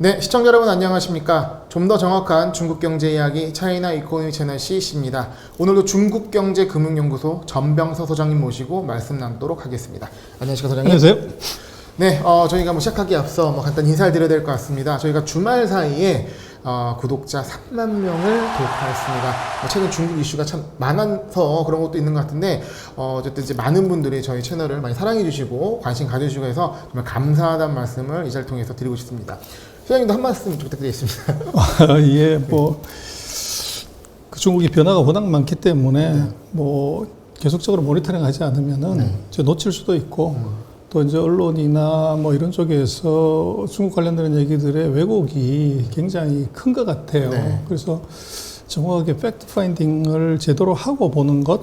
네, 시청자 여러분 안녕하십니까? 좀 더 정확한 중국 경제 이야기 차이나 이코노미 채널 CEC입니다. 오늘도 중국경제금융연구소 전병서 소장님 모시고 말씀 나누도록 하겠습니다. 안녕하십니까, 소장님? 안녕하세요. 네, 저희가 시작하기 앞서 간단히 인사를 드려야 될 것 같습니다. 저희가 주말 사이에 구독자 3만 명을 돌파했습니다. 최근 중국 이슈가 참 많아서 그런 것도 있는 것 같은데 어쨌든 이제 많은 분들이 저희 채널을 많이 사랑해 주시고 관심 가져주시고 해서 정말 감사하다는 말씀을 이 자리를 통해서 드리고 싶습니다. 소장님도 한 말씀 부탁드리겠습니다. 예, 그 중국이 변화가 워낙 많기 때문에 계속적으로 모니터링하지 않으면은 이제 놓칠 수도 있고 또 이제 언론이나 이런 쪽에서 중국 관련되는 얘기들의 왜곡이 굉장히 큰 것 같아요. 네. 그래서 정확하게 팩트 파인딩을 제대로 하고 보는 것,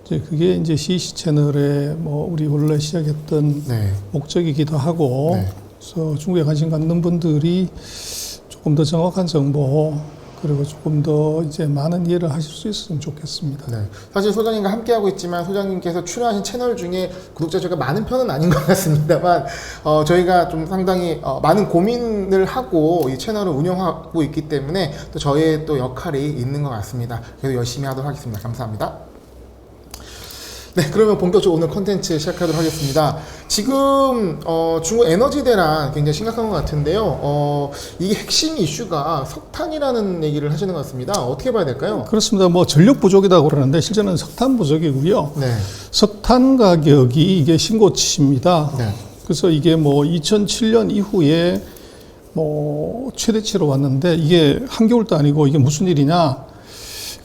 이제 그게 이제 CEC 채널의 우리 원래 시작했던 목적이기도 하고, 그래서 중국에 관심 갖는 분들이 조금 더 정확한 정보, 그리고 조금 더 이제 많은 이해를 하실 수 있으면 좋겠습니다. 네. 사실 소장님과 함께하고 있지만 소장님께서 출연하신 채널 중에 구독자 수가 많은 편은 아닌 것 같습니다만 저희가 좀 상당히 많은 고민을 하고 이 채널을 운영하고 있기 때문에 또 저희의 또 역할이 있는 것 같습니다. 그래서 열심히 하도록 하겠습니다. 감사합니다. 네, 그러면 본격적으로 오늘 콘텐츠 시작하도록 하겠습니다. 지금 중국 에너지대란 굉장히 심각한 것 같은데요. 이게 핵심 이슈가 석탄이라는 얘기를 하시는 것 같습니다. 어떻게 봐야 될까요? 그렇습니다. 전력 부족이라고 그러는데 실제는 석탄 부족이고요. 네. 석탄 가격이 이게 신고치입니다. 네. 그래서 이게 2007년 이후에 최대치로 왔는데 이게 한겨울도 아니고 이게 무슨 일이냐?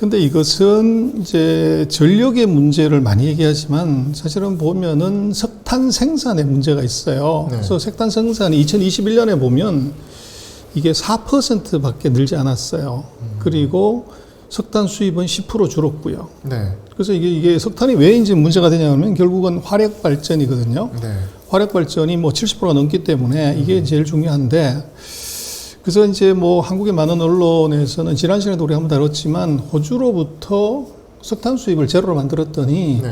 근데 이것은 이제 전력의 문제를 많이 얘기하지만 사실은 보면은 석탄 생산에 문제가 있어요. 그래서 석탄 생산이 2021년에 보면 이게 4%밖에 늘지 않았어요. 그리고 석탄 수입은 10% 줄었고요. 그래서 이게 석탄이 왜 이제 문제가 되냐면 결국은 화력 발전이거든요. 화력 발전이 70%가 넘기 때문에 이게 제일 중요한데, 그래서 이제 한국의 많은 언론에서는 지난 시간에도 우리 한번 다뤘지만 호주로부터 석탄 수입을 제로로 만들었더니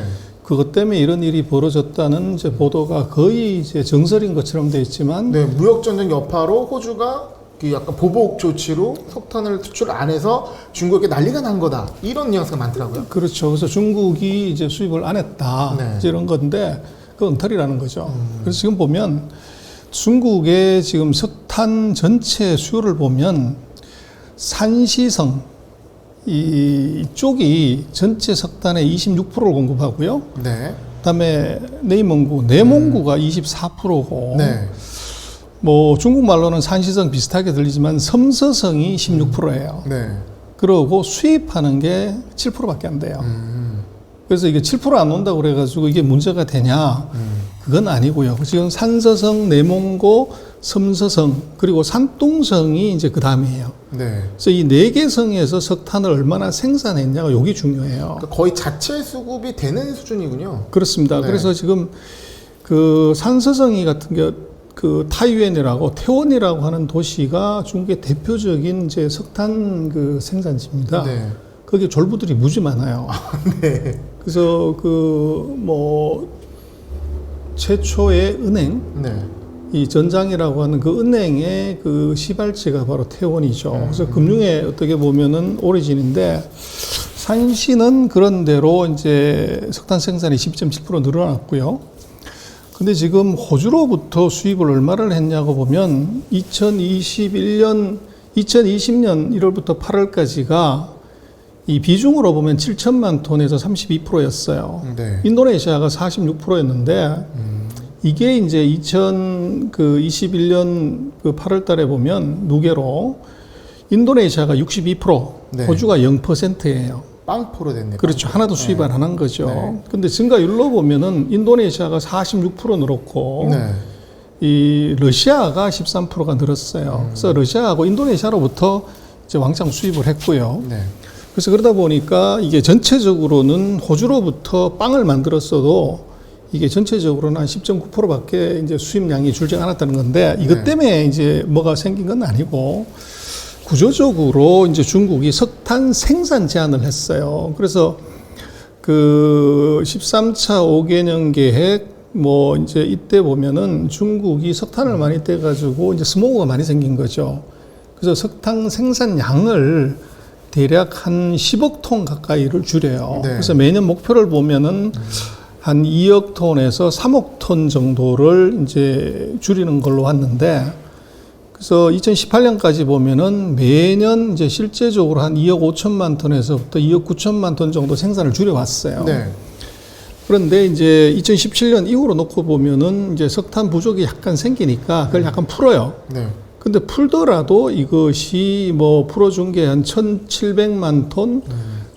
그것 때문에 이런 일이 벌어졌다는 이제 보도가 거의 이제 정설인 것처럼 되어 있지만, 무역 전쟁 여파로 호주가 약간 보복 조치로 석탄을 수출 안 해서 중국에게 난리가 난 거다, 이런 뉘앙스가 많더라고요. 그렇죠. 그래서 중국이 이제 수입을 안 했다, 이제 이런 건데 그 엉터리라는 거죠. 그래서 지금 보면 중국의 지금 석탄 전체 수요를 보면 산시성 이쪽이 전체 석탄의 26%를 공급하고요. 그다음에 내몽구가 24%고. 중국말로는 산시성 비슷하게 들리지만 섬서성이 16%예요. 그러고 수입하는 게 7%밖에 안 돼요. 그래서 이게 7% 안 온다고 그래가지고 이게 문제가 되냐? 그건 아니고요. 지금 산서성, 내몽고, 섬서성, 그리고 산둥성이 이제 그 다음이에요. 그래서 이 4개 성에서 석탄을 얼마나 생산했냐가 여기 중요해요. 그러니까 거의 자체 수급이 되는 수준이군요. 그렇습니다. 그래서 지금 그 산서성이 같은 게 그 타이완이라고 태원이라고 하는 도시가 중국의 대표적인 이제 석탄 그 생산지입니다. 거기에 졸부들이 무지 많아요. 그래서 최초의 은행, 이 전장이라고 하는 그 은행의 그 시발지가 바로 태원이죠. 그래서 금융의 어떻게 보면은 오리진인데, 산시는 그런 대로 이제 석탄 생산이 12.7% 늘어났고요. 근데 지금 호주로부터 수입을 얼마를 했냐고 보면 2020년 1월부터 8월까지가 이 비중으로 보면 7천만 톤에서 32%였어요. 인도네시아가 46%였는데 이게 이제 2021년 그 8월 달에 보면 누계로 인도네시아가 62%, 호주가 0%예요. 빵포로 됐네요. 그렇죠. 하나도 수입을 안 한 거죠. 근데 증가율로 보면은 인도네시아가 46% 늘었고 이 러시아가 13%가 늘었어요. 그래서 러시아하고 인도네시아로부터 이제 왕창 수입을 했고요. 그래서 그러다 보니까 이게 전체적으로는 호주로부터 빵을 만들었어도 이게 전체적으로는 한 10.9%밖에 이제 수입량이 줄지 않았다는 건데, 이것 때문에 이제 뭐가 생긴 건 아니고 구조적으로 이제 중국이 석탄 생산 제한을 했어요. 그래서 그 13차 5개년 계획 뭐 이제 이때 보면은 중국이 석탄을 많이 떼가지고 이제 스모그가 많이 생긴 거죠. 그래서 석탄 생산량을 대략 한 10억 톤 가까이를 줄여요. 네. 그래서 매년 목표를 보면은 한 2억 톤에서 3억 톤 정도를 이제 줄이는 걸로 왔는데, 그래서 2018년까지 보면은 매년 이제 실제적으로 한 2억 5천만 톤에서부터 2억 9천만 톤 정도 생산을 줄여왔어요. 네. 그런데 이제 2017년 이후로 놓고 보면은 이제 석탄 부족이 약간 생기니까 그걸 약간 풀어요. 네. 근데 풀더라도 이것이 뭐 풀어준 게 한 1,700만 톤,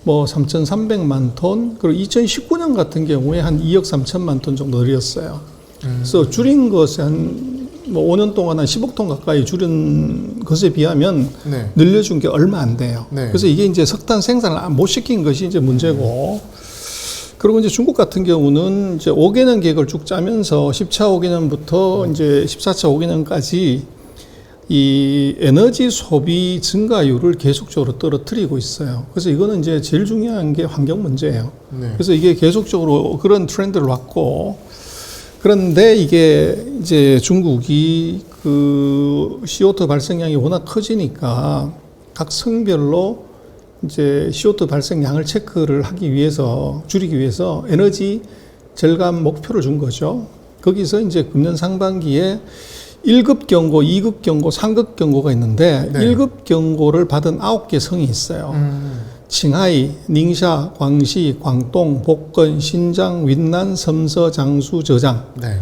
뭐 3,300만 톤, 그리고 2019년 같은 경우에 한 2억 3천만 톤 정도 늘렸어요. 그래서 줄인 것에 한 뭐 5년 동안 한 10억 톤 가까이 줄인 것에 비하면 네. 늘려준 게 얼마 안 돼요. 네. 그래서 이게 이제 석탄 생산을 못 시킨 것이 이제 문제고, 그리고 이제 중국 같은 경우는 이제 5개년 계획을 쭉 짜면서 10차 5개년부터 이제 14차 5개년까지 이 에너지 소비 증가율을 계속적으로 떨어뜨리고 있어요. 그래서 이거는 이제 제일 중요한 게 환경 문제예요. 네. 그래서 이게 계속적으로 그런 트렌드를 왔고, 그런데 이게 이제 중국이 그 CO2 발생량이 워낙 커지니까 각 성별로 이제 CO2 발생량을 체크를 하기 위해서, 줄이기 위해서 에너지 절감 목표를 준 거죠. 거기서 이제 금년 상반기에 1급 경고, 2급 경고, 3급 경고가 있는데, 네. 1급 경고를 받은 9개 성이 있어요. 칭하이, 닝샤, 광시, 광동, 복건, 신장, 윈난, 섬서, 장수, 저장. 네.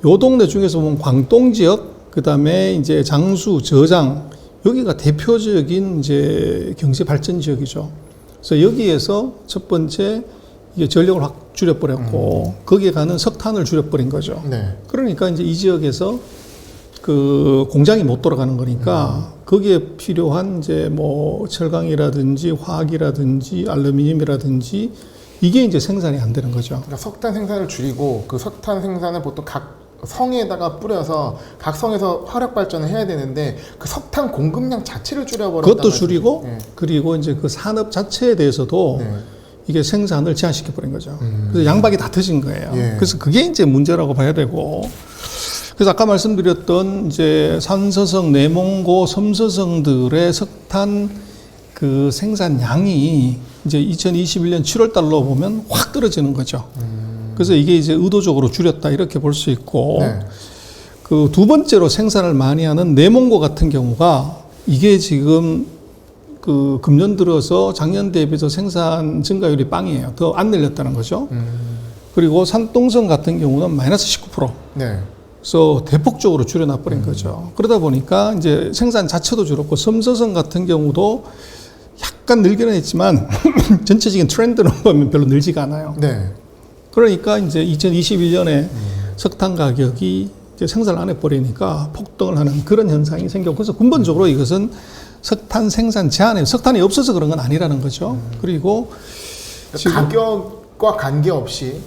요 동네 중에서 보면 광동 지역, 그 다음에 이제 장수, 저장, 여기가 대표적인 이제 경제 발전 지역이죠. 그래서 여기에서 첫 번째 이게 전력을 확 줄여버렸고, 거기에 가는 석탄을 줄여버린 거죠. 네. 그러니까 이제 이 지역에서 그 공장이 못 돌아가는 거니까 거기에 필요한 이제 뭐 철강이라든지 화학이라든지 알루미늄이라든지 이게 이제 생산이 안 되는 거죠. 그러니까 석탄 생산을 줄이고 그 석탄 생산을 보통 각 성에다가 뿌려서 각 성에서 화력 발전을 해야 되는데 그 석탄 공급량 자체를 줄여버렸다. 그것도 줄이고 네. 그리고 이제 그 산업 자체에 대해서도 네. 이게 생산을 제한시켜 버린 거죠. 그래서 양박이 다 터진 거예요. 예. 그래서 그게 이제 문제라고 봐야 되고. 그래서 아까 말씀드렸던 이제 산서성, 내몽고, 섬서성들의 석탄 그 생산량이 이제 2021년 7월 달로 보면 확 떨어지는 거죠. 그래서 이게 이제 의도적으로 줄였다 이렇게 볼 수 있고, 네. 그 두 번째로 생산을 많이 하는 내몽고 같은 경우가 이게 지금 그 금년 들어서 작년 대비해서 생산 증가율이 빵이에요. 더 안 늘렸다는 거죠. 그리고 산동성 같은 경우는 마이너스 19%. 네. 그래서 대폭적으로 줄여놔버린 거죠. 그러다 보니까 이제 생산 자체도 줄었고, 섬서성 같은 경우도 약간 늘기는 했지만 전체적인 트렌드로 보면 별로 늘지가 않아요. 네. 그러니까 이제 2021년에 석탄 가격이 이제 생산을 안 해버리니까 폭등을 하는 그런 현상이 생겼고, 그래서 근본적으로 이것은 석탄 생산 제한에 석탄이 없어서 그런 건 아니라는 거죠. 그리고 지금 가격과 관계없이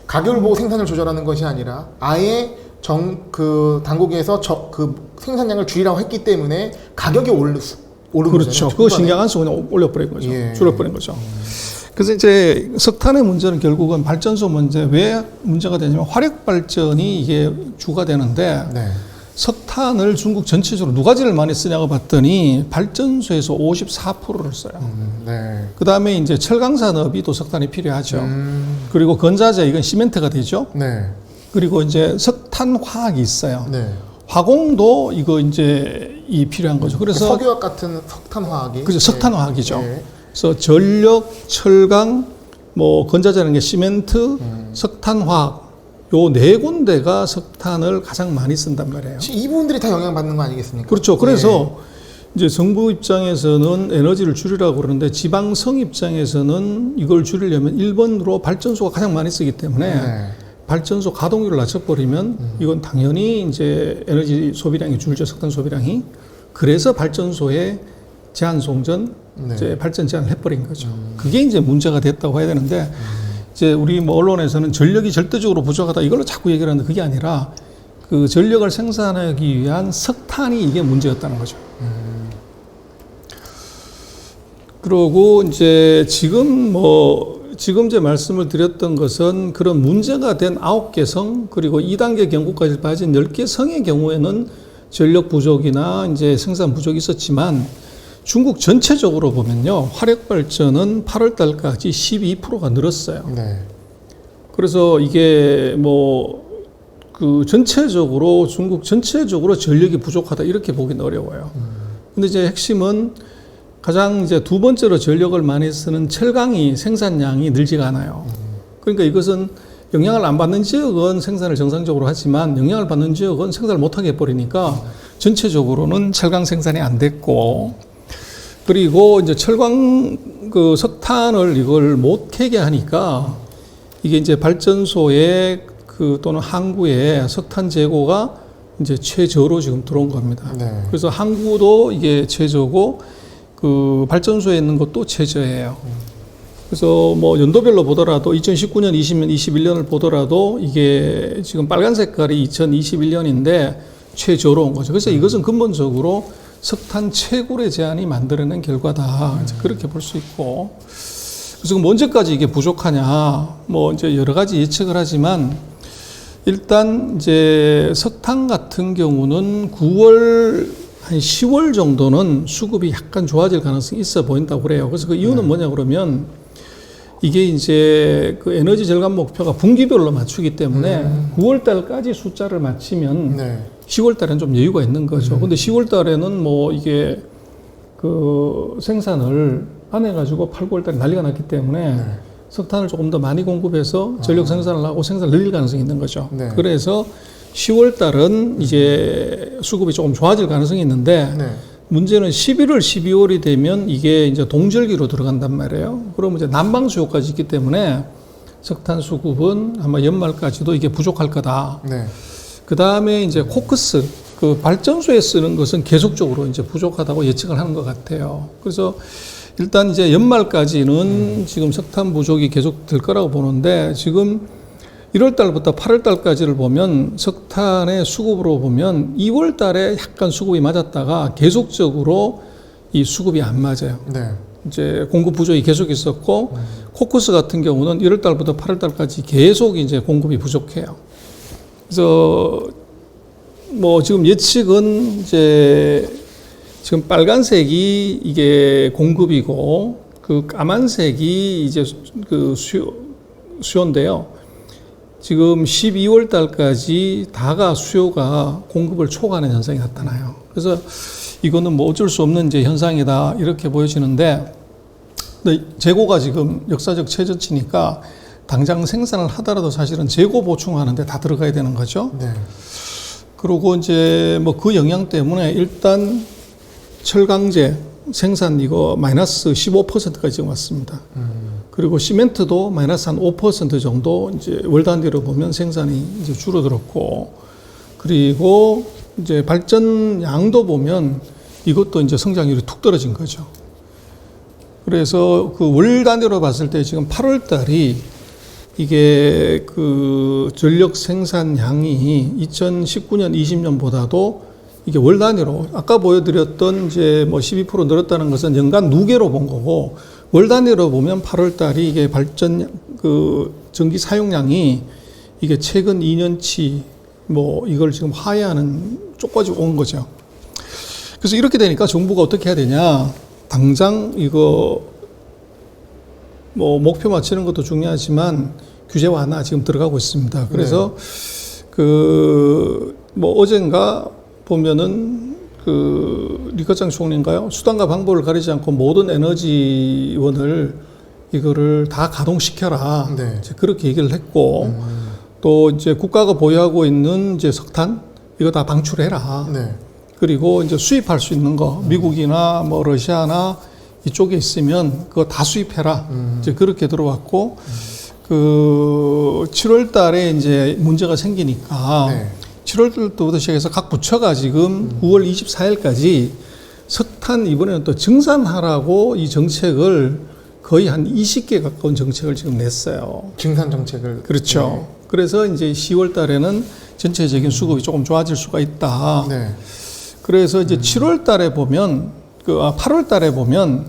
가격을 보고 생산을 조절하는 것이 아니라 아예 그 당국에서 그 생산량을 줄이라고 했기 때문에 가격이 오른 그렇죠. 그거 신경 안 쓰고 그냥 올려버린 거죠. 예. 줄여버린 거죠. 그래서 이제 석탄의 문제는 결국은 발전소 문제, 왜 문제가 되냐면 화력 발전이 이게 주가 되는데, 네. 석탄을 중국 전체적으로 누가지를 많이 쓰냐고 봤더니 발전소에서 54%를 써요. 네. 그 다음에 이제 철강 산업이 또 석탄이 필요하죠. 그리고 건자재, 이건 시멘트가 되죠. 네. 그리고 이제 석탄 화학이 있어요. 네. 화공도 이거 이제 이 필요한 거죠. 그래서 석유와 같은 석탄 화학이. 그죠, 석탄 화학이죠. 네. 그래서 전력, 철강, 뭐 건자재라는 게 시멘트, 석탄 화학, 요 네 군데가 석탄을 가장 많이 쓴단 말이에요. 이 부분들이 다 영향받는 거 아니겠습니까? 그렇죠. 그래서 이제 정부 입장에서는 에너지를 줄이라고 그러는데, 지방성 입장에서는 이걸 줄이려면 1번으로 발전소가 가장 많이 쓰기 때문에 네. 발전소 가동률을 낮춰버리면 이건 당연히 이제 에너지 소비량이 줄죠, 석탄 소비량이. 그래서 발전소에 제한 송전, 네. 이제 발전 제한을 해버린 거죠. 그게 이제 문제가 됐다고 해야 되는데, 이제 우리 뭐 언론에서는 전력이 절대적으로 부족하다 이걸로 자꾸 얘기를 하는데, 그게 아니라 그 전력을 생산하기 위한 석탄이 이게 문제였다는 거죠. 그러고 이제 지금 뭐 지금 제 말씀을 드렸던 것은 그런 문제가 된 9개 성 그리고 2단계 경고까지 빠진 10개 성의 경우에는 전력 부족이나 이제 생산 부족이 있었지만 중국 전체적으로 보면요. 화력 발전은 8월 달까지 12%가 늘었어요. 네. 그래서 이게 뭐 그 전체적으로 중국 전체적으로 전력이 부족하다 이렇게 보기는 어려워요. 근데 이제 핵심은 가장 이제 두 번째로 전력을 많이 쓰는 철강이 생산량이 늘지가 않아요. 그러니까 이것은 영향을 안 받는 지역은 생산을 정상적으로 하지만 영향을 받는 지역은 생산을 못하게 해버리니까 전체적으로는 철강 생산이 안 됐고 그리고 이제 철강 그 석탄을 이걸 못 캐게 하니까 이게 이제 발전소에 그 또는 항구에 석탄 재고가 이제 최저로 지금 들어온 겁니다. 네. 그래서 항구도 이게 최저고 그 발전소에 있는 것도 최저예요. 그래서 뭐 연도별로 보더라도 2019년, 20년, 21년을 보더라도 이게 지금 빨간 색깔이 2021년인데 최저로 온 거죠. 그래서 이것은 근본적으로 석탄 채굴의 제한이 만들어낸 결과다. 이제 그렇게 볼 수 있고. 그래서 그럼 언제까지 이게 부족하냐. 뭐 이제 여러 가지 예측을 하지만 일단 이제 석탄 같은 경우는 9월 한 10월 정도는 수급이 약간 좋아질 가능성이 있어 보인다고 그래요. 그래서 그 이유는 뭐냐 그러면 이게 이제 그 에너지 절감 목표가 분기별로 맞추기 때문에 9월 달까지 숫자를 맞추면 네. 10월 달에는 좀 여유가 있는 거죠. 근데 10월 달에는 뭐 이게 그 생산을 안 해가지고 8, 9월 달에 난리가 났기 때문에 석탄을 조금 더 많이 공급해서 전력 생산을 하고 생산을 늘릴 가능성이 있는 거죠. 네. 그래서 10월 달은 이제 수급이 조금 좋아질 가능성이 있는데 네. 문제는 11월, 12월이 되면 이게 이제 동절기로 들어간단 말이에요. 그러면 이제 난방 수요까지 있기 때문에 석탄 수급은 아마 연말까지도 이게 부족할 거다. 네. 그 다음에 이제 코크스, 그 발전소에 쓰는 것은 계속적으로 이제 부족하다고 예측을 하는 것 같아요. 그래서 일단 이제 연말까지는 지금 석탄 부족이 계속 될 거라고 보는데 지금 1월 달부터 8월 달까지를 보면 석탄의 수급으로 보면 2월 달에 약간 수급이 맞았다가 계속적으로 이 수급이 안 맞아요. 네. 이제 공급 부족이 계속 있었고 코크스 같은 경우는 1월 달부터 8월 달까지 계속 이제 공급이 부족해요. 그래서 뭐 지금 예측은 이제 지금 빨간색이 이게 공급이고 그 까만색이 이제 그 수요인데요. 지금 12월 달까지 다가 수요가 공급을 초과하는 현상이 나타나요. 그래서 이거는 뭐 어쩔 수 없는 이제 현상이다 이렇게 보여지는데 재고가 지금 역사적 최저치니까 당장 생산을 하더라도 사실은 재고 보충하는데 다 들어가야 되는 거죠. 네. 그리고 이제 뭐 그 영향 때문에 일단 철강제 생산 이거 마이너스 15%까지 지금 왔습니다. 그리고 시멘트도 마이너스 한 5% 정도 이제 월 단위로 보면 생산이 이제 줄어들었고, 그리고 이제 발전 양도 보면 이것도 이제 성장률이 툭 떨어진 거죠. 그래서 그 월 단위로 봤을 때 지금 8월 달이 이게 그 전력 생산량이 2019년, 20년보다도 이게 월 단위로 아까 보여드렸던 이제 뭐 12% 늘었다는 것은 연간 누계로 본 거고 월 단위로 보면 8월 달이 이게 발전 그 전기 사용량이 이게 최근 2년치 뭐 이걸 지금 하회하는 쪽까지 온 거죠. 그래서 이렇게 되니까 정부가 어떻게 해야 되냐? 당장 이거 뭐 목표 맞추는 것도 중요하지만 규제 완화 지금 들어가고 있습니다. 그래서 그 뭐 어젠가 보면은 그 리커창 총리인가요? 수단과 방법을 가리지 않고 모든 에너지원을 이거를 다 가동시켜라. 네. 이제 그렇게 얘기를 했고 또 이제 국가가 보유하고 있는 이제 석탄 이거 다 방출해라. 네. 그리고 이제 수입할 수 있는 거 미국이나 뭐 러시아나 이쪽에 있으면 그거 다 수입해라. 이제 그렇게 들어왔고 그 7월 달에 이제 문제가 생기니까 네. 7월 달부터 시작해서 각 부처가 지금 9월 24일까지 석탄 이번에는 또 증산하라고 이 정책을 거의 한 20개 가까운 정책을 지금 냈어요. 증산 정책을. 그렇죠. 그래서 이제 10월 달에는 전체적인 수급이 조금 좋아질 수가 있다. 네. 그래서 이제 7월 달에 보면 8월 달에 보면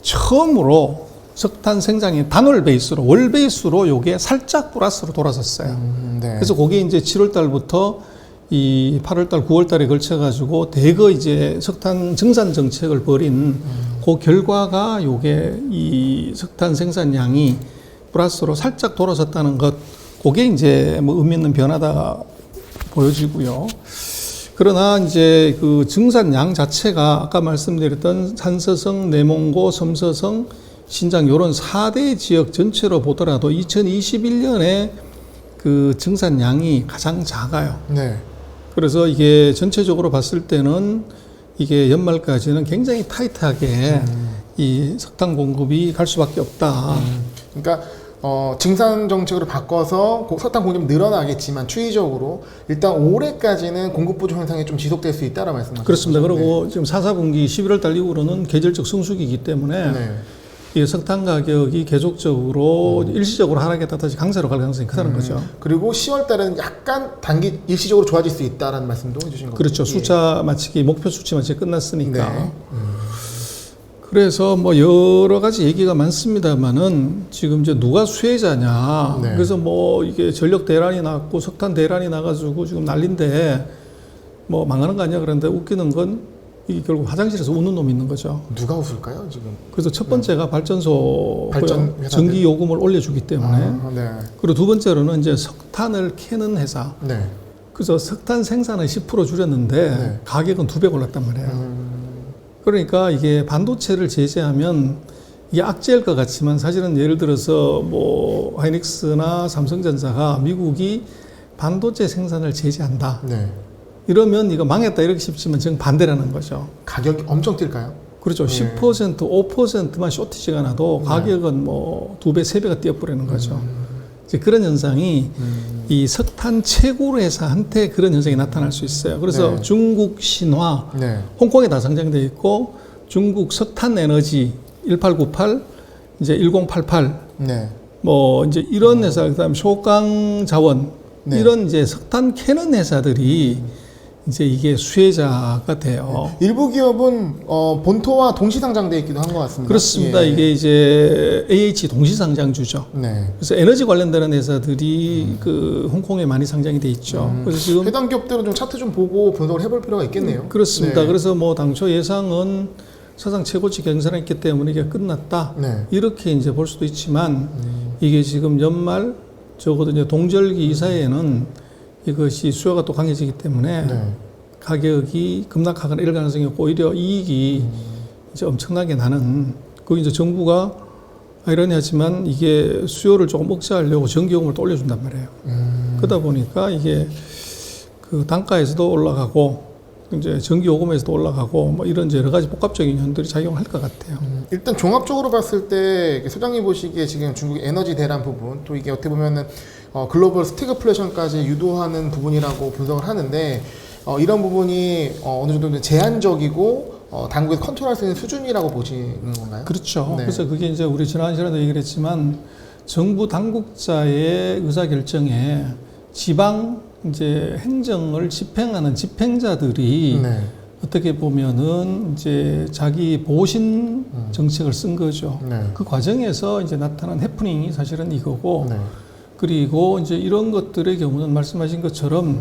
처음으로 석탄 생산이 단월 베이스로 월 베이스로 요게 살짝 플러스로 돌아섰어요. 네. 그래서 그게 이제 7월 달부터 이 8월 달, 9월 달에 걸쳐 가지고 대거 이제 석탄 증산 정책을 벌인 그 결과가 요게 이 석탄 생산량이 플러스로 살짝 돌아섰다는 것, 그게 이제 뭐 의미 있는 변화다 보여지고요. 그러나 이제 그 증산량 자체가 아까 말씀드렸던 산서성, 내몽고, 섬서성, 신장 요런 4대 지역 전체로 보더라도 2021년에 그 증산량이 가장 작아요. 네. 그래서 이게 전체적으로 봤을 때는 이게 연말까지는 굉장히 타이트하게 이 석탄 공급이 갈 수밖에 없다. 그러니까 증산 정책으로 바꿔서 석탄 공급이 늘어나겠지만 추이적으로 일단 올해까지는 공급 부족 현상이 좀 지속될 수 있다라는 말씀이시죠? 그렇습니다. 그리고 지금 4분기 11월 달 이후로는 계절적 성수기이기 때문에 네. 이 석탄 가격이 계속적으로 일시적으로 하락했다 다시 강세로 갈 가능성이 크다는 거죠. 그리고 10월 달에는 약간 단기 일시적으로 좋아질 수 있다라는 말씀도 해주신 거죠. 그렇죠. 숫자 맞추기, 목표 수치 맞추기 끝났으니까. 네. 그래서 뭐 여러 가지 얘기가 많습니다만은 지금 이제 누가 수혜자냐. 네. 그래서 뭐 이게 전력 대란이 났고 석탄 대란이 나가지고 지금 난린데 뭐 망하는 거 아니야. 그런데 웃기는 건 이게 결국 화장실에서 우는 놈이 있는 거죠. 누가 웃을까요 지금? 그래서 첫 번째가 발전소 발전 회사들. 전기 요금을 올려주기 때문에 네. 그리고 두 번째로는 이제 석탄을 캐는 회사. 네. 그래서 석탄 생산을 10% 줄였는데 네. 가격은 2배 올랐단 말이에요. 그러니까 이게 반도체를 제재하면 이게 악재일 것 같지만 사실은 예를 들어서 뭐 하이닉스나 삼성전자가 미국이 반도체 생산을 제재한다. 네. 이러면 이거 망했다 이렇게 싶지만 지금 반대라는 거죠. 가격이 엄청 뛸까요? 그렇죠. 네. 10%, 5%만 쇼티지가 나도 가격은 뭐 2배, 3배가 뛰어버리는 거죠. 이제 그런 현상이 이 석탄 채굴 회사한테 그런 현상이 나타날 수 있어요. 그래서 네. 중국 신화, 네. 홍콩에 다 상장되어 있고 중국 석탄 에너지 1898, 이제 1088, 네. 뭐 이제 이런 회사, 그다음 쇼강 자원 네. 이런 이제 석탄 캐는 회사들이 이제 이게 수혜자가 돼요. 일부 기업은 본토와 동시 상장돼 있기도 한 것 같습니다. 그렇습니다. 예. 이게 이제 AH 동시상장주죠. 네. 그래서 에너지 관련되는 회사들이 그 홍콩에 많이 상장이 돼 있죠. 그래서 지금 해당 기업들은 좀 차트 좀 보고 분석을 해볼 필요가 있겠네요. 그렇습니다. 네. 그래서 뭐 당초 예상은 사상 최고치 경선했기 때문에 이게 끝났다. 네. 이렇게 이제 볼 수도 있지만 이게 지금 연말 적어도 이제 동절기 이사이에는 이것이 수요가 또 강해지기 때문에 네. 가격이 급락하거나 이럴 가능성이 없고 오히려 이익이 이제 엄청나게 나는 그 이제 정부가 아이러니하지만 이게 수요를 조금 억제하려고 전기요금을 또 올려준단 말이에요. 그러다 보니까 이게 그 단가에서도 올라가고 이제 전기요금에서도 올라가고 뭐 이런 여러 가지 복합적인 현들이 작용할 것 같아요. 일단 종합적으로 봤을 때 소장님 보시기에 지금 중국 에너지 대란 부분 또 이게 어떻게 보면은 글로벌 스태그플레이션까지 유도하는 부분이라고 분석을 하는데 이런 부분이 어느 정도 제한적이고 당국에서 컨트롤할 수 있는 수준이라고 보시는 건가요? 그렇죠. 네. 그래서 그게 이제 우리 지난 시간에도 얘기를 했지만 정부 당국자의 의사결정에 지방 이제 행정을 집행하는 집행자들이 네. 어떻게 보면은 이제 자기 보신 정책을 쓴 거죠. 네. 그 과정에서 이제 나타난 해프닝이 사실은 이거고 네. 그리고 이제 이런 것들의 경우는 말씀하신 것처럼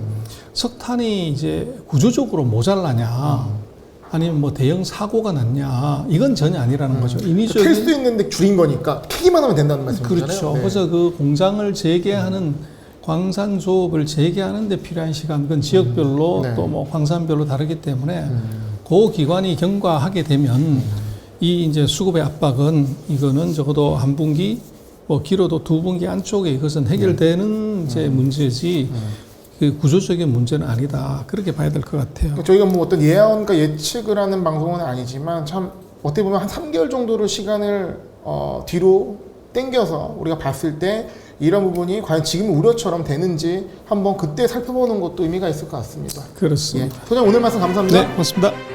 석탄이 이제 구조적으로 모자라냐 아니면 뭐 대형 사고가 났냐 이건 전혀 아니라는 거죠. 인위적인 캘 수 있는데 줄인 거니까 캐기만 하면 된다는 말씀이잖아요. 그렇죠. 네. 그래서 그 공장을 재개하는 광산 조업을 재개하는 데 필요한 시간 그건 지역별로 네. 또 뭐 광산별로 다르기 때문에 그 기관이 경과하게 되면 이 이제 수급의 압박은 이거는 적어도 한 분기 뭐 길어도 두 분기 안쪽에 이것은 해결되는 이제 문제지 그 구조적인 문제는 아니다. 그렇게 봐야 될 것 같아요. 저희가 뭐 어떤 예언과 예측을 하는 방송은 아니지만 참 어떻게 보면 한 3개월 정도로 시간을 뒤로 땡겨서 우리가 봤을 때 이런 부분이 과연 지금 우려처럼 되는지 한번 그때 살펴보는 것도 의미가 있을 것 같습니다. 그렇습니다. 예. 소장님 오늘 말씀 감사합니다. 네, 고맙습니다.